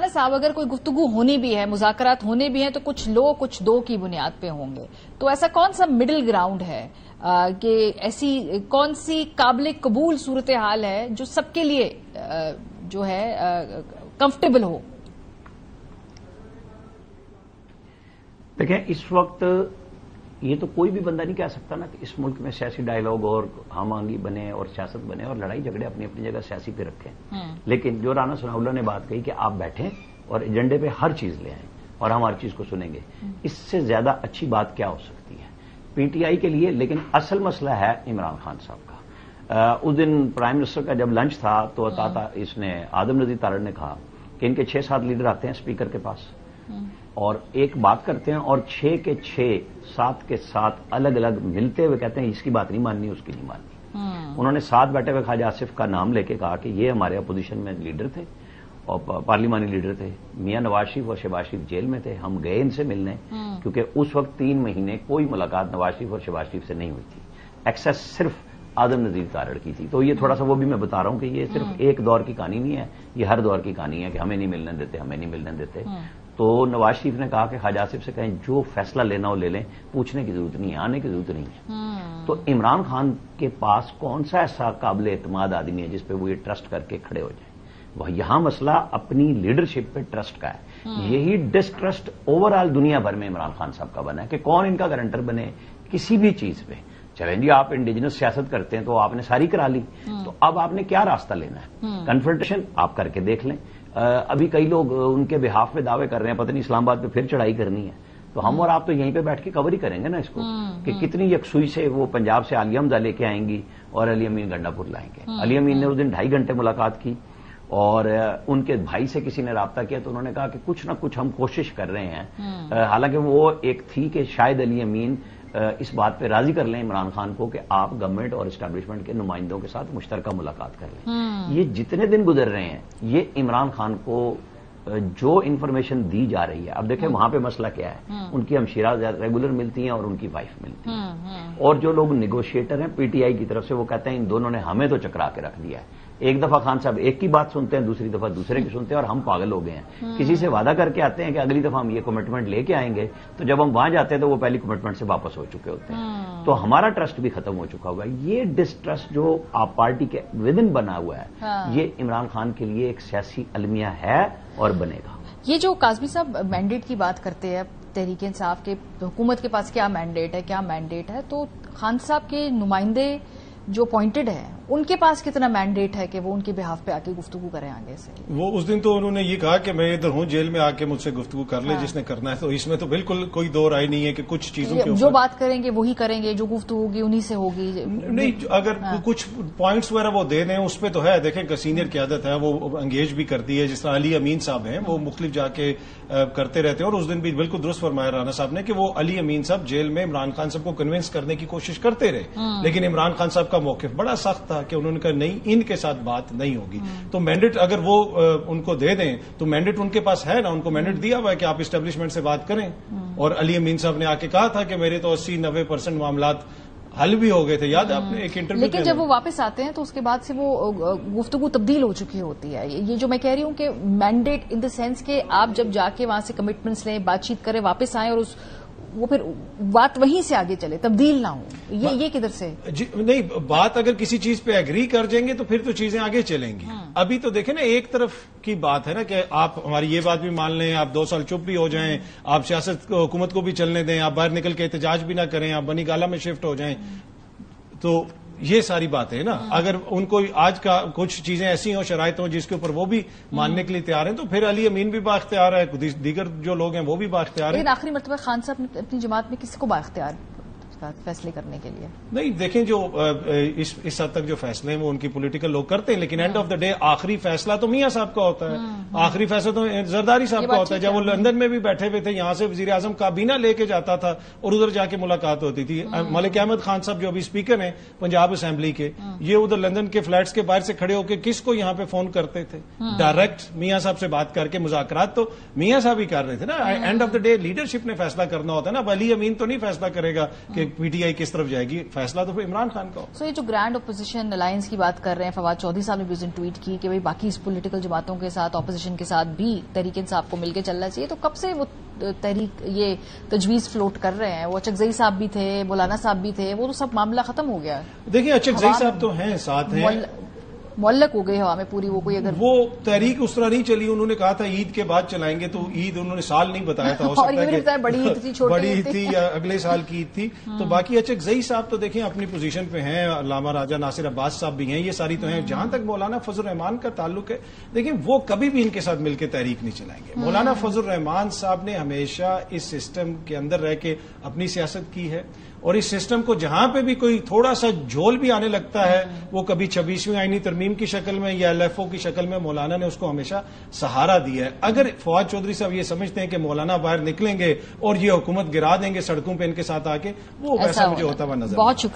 साहब, अगर कोई गुफ्तगू होनी भी है, मुज़ाकरात होने भी हैं, तो कुछ लो कुछ दो की बुनियाद पे होंगे। तो ऐसा कौन सा मिडिल ग्राउंड है कि ऐसी कौन सी काबिल कबूल सूरत हाल है जो सबके लिए जो है कंफर्टेबल हो? देखें, इस वक्त ये तो कोई भी बंदा नहीं कह सकता ना कि इस मुल्क में सियासी डायलॉग और हम आंगी बने और सियासत बने और लड़ाई झगड़े अपनी अपनी जगह सियासी पे रखें। लेकिन जो राना सनाउल्लाह ने बात कही कि आप बैठें और एजेंडे पे हर चीज ले आएं और हम हर चीज को सुनेंगे, इससे ज्यादा अच्छी बात क्या हो सकती है पीटीआई के लिए। लेकिन असल मसला है इमरान खान साहब का। उस दिन प्राइम मिनिस्टर का जब लंच था तो इसने आदम नजीर तारड़ ने कहा कि इनके 6-7 लीडर आते हैं स्पीकर के पास और एक बात करते हैं और 6 के 6 7 के 7 अलग अलग मिलते हुए कहते हैं इसकी बात नहीं माननी, उसकी नहीं माननी। उन्होंने साथ बैठे हुए ख्वाजा आसिफ का नाम लेके कहा कि ये हमारे अपोजिशन में लीडर थे और पार्लिमानी लीडर थे, मियां नवाज शरीफ और शहबाज शरीफ जेल में थे। हम गए इनसे मिलने क्योंकि उस वक्त 3 महीने कोई मुलाकात नवाज शरीफ और शहबाज शरीफ से नहीं हुई थी। एक्सेस सिर्फ आदम नजीर तारड़ की थी। तो ये थोड़ा सा वो भी मैं बता रहा हूं कि ये सिर्फ एक दौर की कहानी नहीं है, ये हर दौर की कहानी है कि हमें नहीं मिलने देते, हमें नहीं मिलने देते। तो नवाज शरीफ ने कहा कि ख्वाजा आसिफ से कहें जो फैसला लेना हो ले लें, पूछने की जरूरत नहीं है, आने की जरूरत नहीं है। तो इमरान खान के पास कौन सा ऐसा काबिल एतमाद आदमी है जिसपे वो ये ट्रस्ट करके खड़े हो जाए? वह यहां मसला अपनी लीडरशिप पे ट्रस्ट का है। यही डिस्ट्रस्ट ओवरऑल दुनिया भर में इमरान खान साहब का बना है कि कौन इनका गारंटर बने किसी भी चीज पे। चलें जी, आप इंडिजिनस सियासत करते हैं तो आपने सारी करा ली, तो अब आपने क्या रास्ता लेना है? कन्फ्रंटेशन आप करके देख लें। अभी कई लोग उनके बिहाफ पे दावे कर रहे हैं, पता नहीं इस्लामाबाद पे फिर चढ़ाई करनी है, तो हम और आप तो यहीं पे बैठ के कवर ही करेंगे ना इसको कि कितनी यकसुई से वो पंजाब से आलिया हमजा लेके आएंगी और अली अमीन गंडापुर लाएंगे। अली अमीन ने उस दिन 2.5 घंटे मुलाकात की और उनके भाई से किसी ने राब्ता किया तो उन्होंने कहा कि कुछ ना कुछ हम कोशिश कर रहे हैं। हालांकि वो एक थी कि शायद अली अमीन इस बात पे राजी कर लें इमरान खान को कि आप गवर्नमेंट और एस्टैब्लिशमेंट के नुमाइंदों के साथ मुश्तरका मुलाकात कर लें। ये जितने दिन गुजर रहे हैं, ये इमरान खान को जो इंफॉर्मेशन दी जा रही है, अब देखें वहां पे मसला क्या है। उनकी हमशीरा रेगुलर मिलती हैं और उनकी वाइफ मिलती है और जो लोग निगोशिएटर हैं पीटीआई की तरफ से वो कहते हैं इन दोनों ने हमें तो चकरा के रख दिया है। एक दफा खान साहब एक की बात सुनते हैं, दूसरी दफा दूसरे की सुनते हैं और हम पागल हो गए हैं। किसी से वादा करके आते हैं कि अगली दफा हम ये कमिटमेंट लेके आएंगे, तो जब हम वहां जाते हैं तो वो पहली कमिटमेंट से वापस हो चुके होते हैं। तो हमारा ट्रस्ट भी खत्म हो चुका हुआ है। ये डिस्ट्रस्ट जो आप पार्टी के विदिन बना हुआ है, ये इमरान खान के लिए एक सियासी अलमिया है और बनेगा। ये जो काज़मी साहब मैंडेट की बात करते हैं, तहरीक इंसाफ के हुकूमत के पास क्या मैंडेट है, क्या मैंडेट है, तो खान साहब के नुमाइंदे जो अपॉइंटेड हैं उनके पास कितना मैंडेट है कि वो उनके बिहाफ पे आके गुफ्तगू करें आगे से? वो उस दिन तो उन्होंने ये कहा कि मैं इधर हूं, जेल में आके मुझसे गुफ्तगू कर ले जिसने करना है। तो इसमें तो बिल्कुल कोई दो राय नहीं है कि कुछ चीजों के जो बात करेंगे वही करेंगे, जो गुफ्तगू होगी उन्हीं से होगी। नहीं, अगर कुछ पॉइंट्स वगैरह वो दे दें उस पर तो है। देखें, सीनियर क्यादत है वो एंगेज भी करती है, जिस तरह अली अमीन साहब हैं वो मुख्तलिफ जाके करते रहते हैं। और उस दिन भी बिल्कुल दुरुस्त फरमाया राना साहब ने कि वो अली अमीन साहब जेल में इमरान खान साहब को कन्विंस करने की कोशिश करते रहे, लेकिन इमरान खान साहब का मौकिफ बड़ा सख्त था कि उन्होंने कहा नहीं, इनके साथ बात नहीं होगी। तो मैंडेट अगर वो उनको दे दें तो मैंडेट उनके पास है ना, उनको मैंडेट दिया हुआ है कि आप एस्टेब्लिशमेंट से बात करें। और अली अमीन साहब ने आके कहा था कि मेरे तो 80-90% मामलात हल भी हो गए थे, याद है आपने एक इंटरव्यू। लेकिन जब वो वापस आते हैं तो उसके बाद से वो गुफ्तगू तब्दील हो चुकी होती है। ये जो मैं कह रही हूं कि मैंडेट इन द सेंस के आप जब जाके वहां से कमिटमेंट्स लें, बातचीत करें, वापस आए और वो फिर बात वहीं से आगे चले, तब्दील ना हो, ये किधर से? नहीं, बात अगर किसी चीज पे एग्री कर जाएंगे तो फिर तो चीजें आगे चलेंगी। अभी तो देखें ना, एक तरफ की बात है ना कि आप हमारी ये बात भी मान लें, आप 2 साल चुप भी हो जाएं, आप सियासत हुकूमत को भी चलने दें, आप बाहर निकल के एहतजाज भी ना करें, आप बनी गाला में शिफ्ट हो जाएं, तो ये सारी बातें है ना। अगर उनको आज का कुछ चीजें ऐसी हो, शराइत हो जिसके ऊपर वो भी मानने के लिए तैयार हैं, तो फिर अली अमीन भी बाख्तियार है, दीगर जो लोग हैं वो भी बाख्तियार है। लेकिन आखिरी मरतबा खान साहब ने अपनी जमात में किसी को बाख्तियार फैसले करने के लिए? नहीं, देखें, जो इस हद तक जो फैसले हैं वो उनकी पॉलिटिकल लोग करते हैं, लेकिन एंड ऑफ द डे आखिरी फैसला तो मियां साहब का होता है। आखिरी फैसला तो जरदारी साहब का होता है। जब वो लंदन में भी बैठे हुए थे, यहां से वजीर आजम काबीना लेके जाता था और उधर जाके मुलाकात होती थी। मलिक अहमद खान साहब जो अभी स्पीकर हैं पंजाब असेंबली के, ये उधर लंदन के फ्लैट्स के बाहर से खड़े होकर किसको यहां पे फोन करते थे? डायरेक्ट मियां साहब से बात करके मुज़ाकरात तो मियां साहब ही कर रहे थे ना। End of the day leadership ने फैसला करना होता है ना। अब अली अमीन तो नहीं फैसला करेगा कि پی ٹی آئی کس طرف جائے گی، فیصلہ تو پھر عمران خان کا ہو. سو یہ جو گرینڈ اپوزیشن الائنس کی بات کر رہے ہیں، فواد چودھری صاحب نے بھی اس دن ٹویٹ کی کہ باقی اس پولیٹیکل جماعتوں کے ساتھ، اپوزیشن کے ساتھ بھی تحریک انصاف کو مل کے چلنا چاہیے، تو کب سے وہ تحریک یہ تجویز فلوٹ کر رہے ہیں؟ وہ اچکزئی صاحب بھی تھے، مولانا صاحب بھی تھے، وہ تو سب معاملہ ختم ہو گیا. دیکھیں اچکزئی صاحب تو ہیں، ساتھ ہیں، معلق ہو گئی ہوا میں پوری. وہ کوئی اگر وہ تحریک اس طرح نہیں چلی، انہوں نے کہا تھا عید کے بعد چلائیں گے، تو عید انہوں نے سال نہیں بتایا تھا، ہو سکتا ہے کہ بڑی عید تھی، چھوٹی بڑی عید تھی یا اگلے سال کی عید تھی. تو باقی اچکزئی صاحب تو دیکھیں اپنی پوزیشن پہ ہیں، علامہ راجہ ناصر عباس صاحب بھی ہیں، یہ ساری تو ہیں. جہاں تک مولانا فضل الرحمان کا تعلق ہے، دیکھیں وہ کبھی بھی ان کے ساتھ مل کے تحریک نہیں چلائیں گے. مولانا فضل الرحمان صاحب نے ہمیشہ اس سسٹم کے اندر رہ کے اپنی سیاست کی ہے، اور اس سسٹم کو جہاں پہ بھی کوئی تھوڑا سا جھول بھی آنے لگتا ہے، وہ کبھی 26ویں آئینی ترمیم کی شکل میں یا LFO کی شکل میں، مولانا نے اس کو ہمیشہ سہارا دیا ہے. اگر فواد چودھری صاحب یہ سمجھتے ہیں کہ مولانا باہر نکلیں گے اور یہ حکومت گرا دیں گے سڑکوں پہ ان کے ساتھ آ کے، وہ ویسا مجھے ہوتا ہوا نظر. بہت شکریہ.